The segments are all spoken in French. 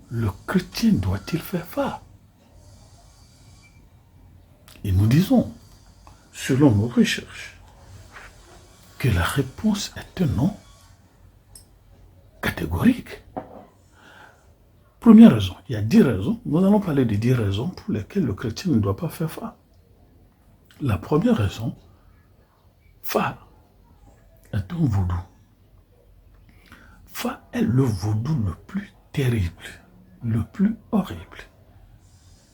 le chrétien doit-il faire fa? Et nous disons, selon nos recherches, que la réponse est un non catégorique. Première raison, il y a 10 raisons, nous allons parler de 10 raisons pour lesquelles le chrétien ne doit pas faire fa. La première raison, fa est un vaudou. Fa est le vaudou le plus terrible, le plus horrible,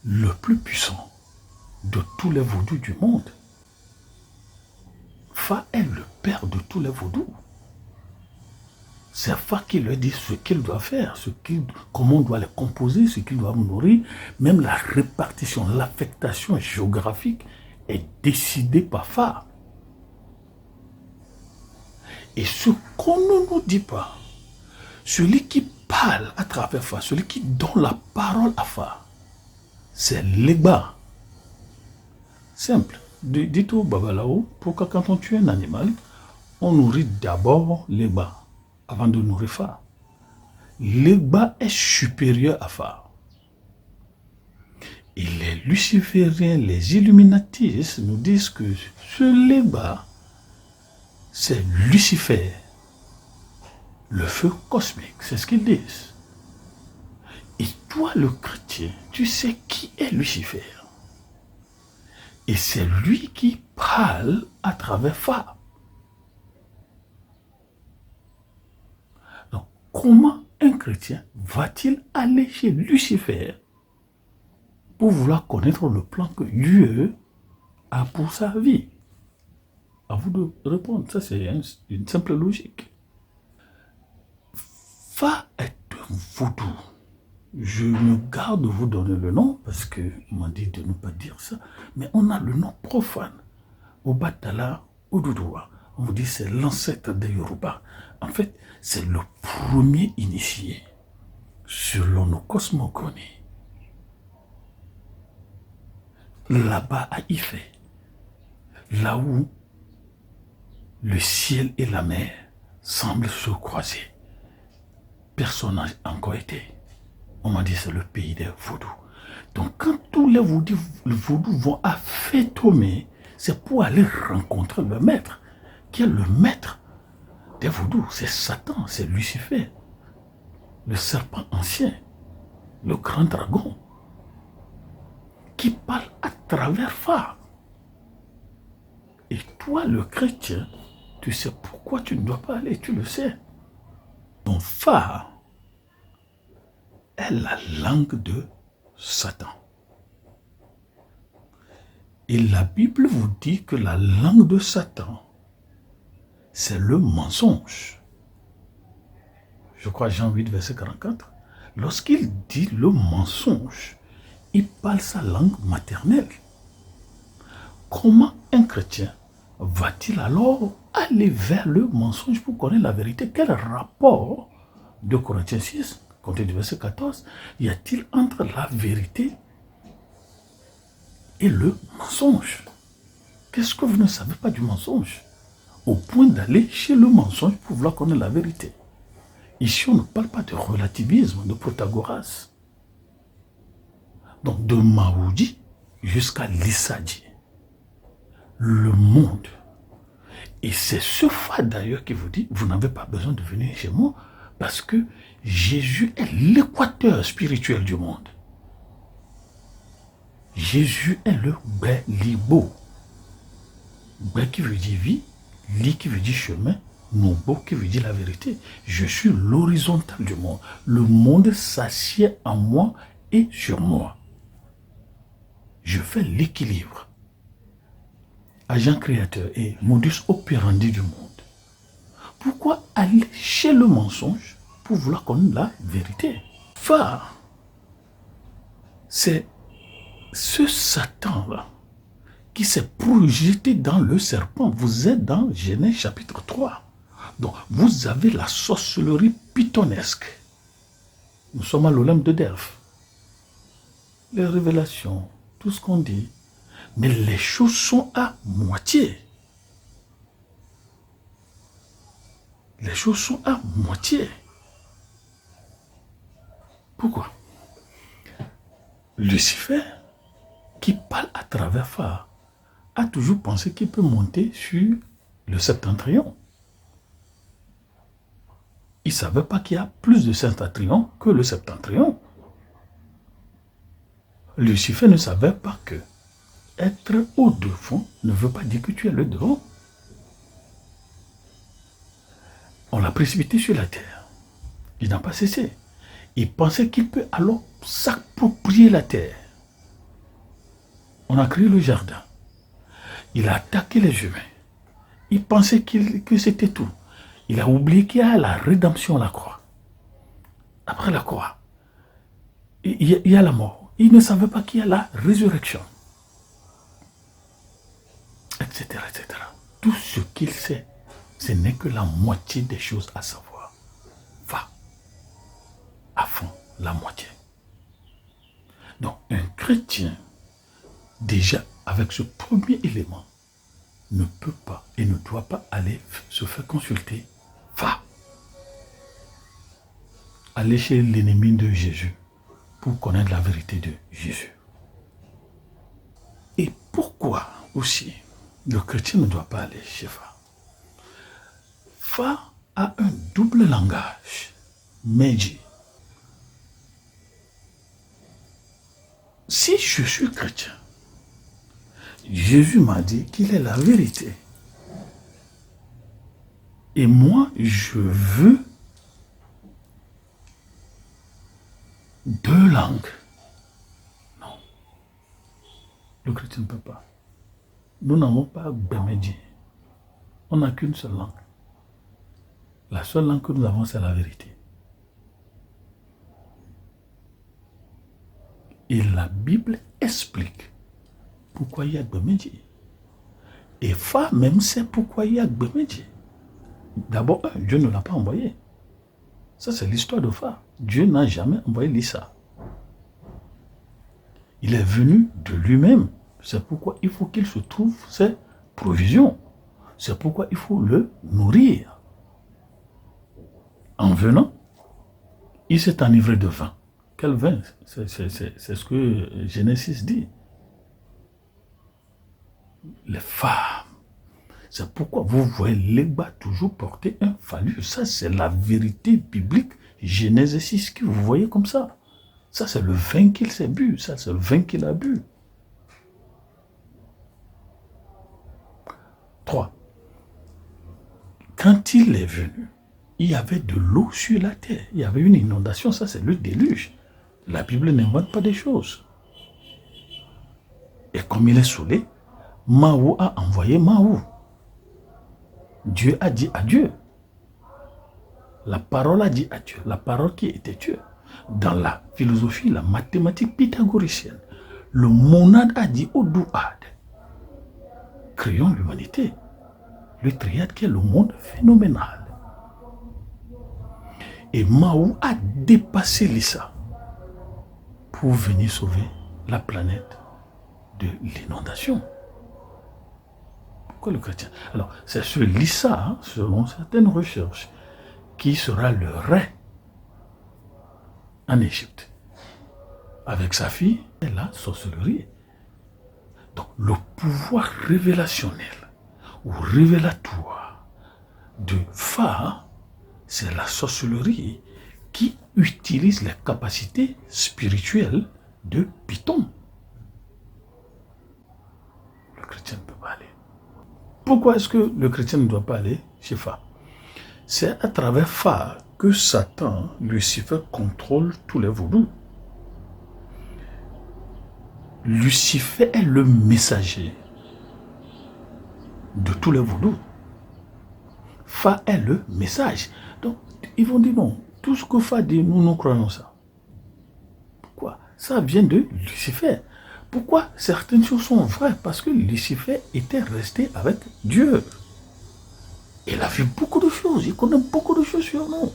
le plus puissant de tous les vaudous du monde. Fa est le père de tous les vaudous. C'est Fa qui leur dit ce qu'il doit faire, comment on doit les composer, ce qu'il doit nourrir. Même la répartition, l'affectation géographique est décidée par Fa. Et ce qu'on ne nous dit pas, celui qui parle à travers Fa, celui qui donne la parole à Fa, c'est Legba. Simple. Dites au Babalao, pourquoi quand on tue un animal, on nourrit d'abord Legba avant de nourrir Fa. Legba est supérieur à Fa. Et les lucifériens, les illuminatistes nous disent que ce Legba, c'est Lucifer, le feu cosmique, c'est ce qu'ils disent. Et toi, le chrétien, tu sais qui est Lucifer. Et c'est lui qui parle à travers Fa. Donc, comment un chrétien va-t-il aller chez Lucifer pour vouloir connaître le plan que Dieu a pour sa vie? À vous de répondre, ça c'est une simple logique. Fa est un vaudou. Je me garde de vous donner le nom parce qu'on m'a dit de ne pas dire ça, mais on a le nom profane. Obatala Oduduwa. On vous dit c'est l'ancêtre des Yoruba. En fait, c'est le premier initié selon nos cosmogonies. Là-bas à Ifé, là où le ciel et la mer semblent se croiser. Personne n'a encore été. On m'a dit c'est le pays des vaudous. Donc quand tous les vaudous vont à Fétomé, c'est pour aller rencontrer le maître. Qui est le maître des vaudous? C'est Satan, c'est Lucifer, le serpent ancien, le grand dragon, qui parle à travers Fa. Et toi, le chrétien, tu sais pourquoi tu ne dois pas aller, tu le sais. Donc Fa est la langue de Satan. Et la Bible vous dit que la langue de Satan, c'est le mensonge. Je crois Jean 8, verset 44. Lorsqu'il dit le mensonge, il parle sa langue maternelle. Comment un chrétien va-t-il alors aller vers le mensonge pour connaître la vérité? Quel rapport de Corinthiens 6, comptez du verset 14, y a-t-il entre la vérité et le mensonge? Qu'est-ce que vous ne savez pas du mensonge? Au point d'aller chez le mensonge pour vouloir connaître la vérité. Ici, on ne parle pas de relativisme, de Protagoras. Donc, de Maoudi jusqu'à Lissadi. Le monde. Et c'est ce Fa d'ailleurs qui vous dit, vous n'avez pas besoin de venir chez moi parce que Jésus est l'équateur spirituel du monde. Jésus est le Bélibo. Bé qui veut dire vie, Li qui veut dire chemin, Nobo qui veut dire la vérité. Je suis l'horizontal du monde. Le monde s'assied en moi et sur moi. Je fais l'équilibre. Agent créateur et modus operandi du monde. Pourquoi aller chez le mensonge pour vouloir connaître la vérité? Fa, c'est ce Satan-là qui s'est projeté dans le serpent. Vous êtes dans Genèse chapitre 3. Donc, vous avez la sorcellerie pythonesque. Nous sommes à l'Olympe de Delphes. Les révélations, tout ce qu'on dit. Mais les choses sont à moitié. Les choses sont à moitié. Pourquoi? Lucifer, qui parle à travers Fa, a toujours pensé qu'il peut monter sur le septentrion. Il ne savait pas qu'il y a plus de septentrion que le septentrion. Lucifer ne savait pas que être au-devant ne veut pas dire que tu es le devant. On l'a précipité sur la terre. Il n'a pas cessé. Il pensait qu'il peut alors s'approprier la terre. On a créé le jardin. Il a attaqué les humains. Il pensait que c'était tout. Il a oublié qu'il y a la rédemption à la croix. Après la croix, il y a la mort. Il ne savait pas qu'il y a la résurrection. Etc., etc. Tout ce qu'il sait, ce n'est que la moitié des choses à savoir. Va à fond la moitié. Donc, un chrétien, déjà avec ce premier élément, ne peut pas et ne doit pas aller se faire consulter. Va. Aller chez l'ennemi de Jésus pour connaître la vérité de Jésus. Et pourquoi aussi le chrétien ne doit pas aller chez Fa? Fa a un double langage. Meji. Si je suis chrétien, Jésus m'a dit qu'il est la vérité. Et moi, je veux deux langues. Non. Le chrétien ne peut pas. Nous n'avons pas Bemeji. On n'a qu'une seule langue. La seule langue que nous avons, c'est la vérité. Et la Bible explique pourquoi il y a Bemeji. Et Fa même sait pourquoi il y a Bemeji. D'abord, Dieu ne l'a pas envoyé. Ça, c'est l'histoire de Fa. Dieu n'a jamais envoyé Lisa. Il est venu de lui-même. C'est pourquoi il faut qu'il se trouve ses provisions. C'est pourquoi il faut le nourrir. En venant, il s'est enivré de vin. Quel vin? C'est ce que Genesis dit. Les femmes. C'est pourquoi vous voyez les bas toujours porter un phallus. Ça, c'est la vérité biblique. Genèse 6 que vous voyez comme ça. Ça, c'est le vin qu'il s'est bu. Ça, c'est le vin qu'il a bu. 3. Quand il est venu, il y avait de l'eau sur la terre. Il y avait une inondation. Ça, c'est le déluge. La Bible n'invente pas des choses. Et comme il est saoulé, Mahou a envoyé Mahou. Dieu a dit à Dieu. La parole a dit à Dieu. La parole qui était Dieu. Dans la philosophie, la mathématique pythagoricienne, le monade a dit au douad. Créons l'humanité. Le triade qui est le monde phénoménal. Et Mahou a dépassé Lisa pour venir sauver la planète de l'inondation. Pourquoi le chrétien? Alors, c'est ce Lisa, selon certaines recherches, qui sera le ré en Égypte. Avec sa fille et la sorcellerie. Donc, le pouvoir révélationnel ou révélatoire de Fa, c'est la sorcellerie qui utilise les capacités spirituelles de Python. Le chrétien ne peut pas aller. Pourquoi est-ce que le chrétien ne doit pas aller chez Fa? C'est à travers Fa que Satan, Lucifer, contrôle tous les vaudous. Lucifer est le messager de tous les vaudous. Fa est le message. Donc, ils vont dire non. Tout ce que Fa dit, nous croyons ça. Pourquoi? Ça vient de Lucifer. Pourquoi certaines choses sont vraies? Parce que Lucifer était resté avec Dieu. Il a vu beaucoup de choses. Il connaît beaucoup de choses sur nous.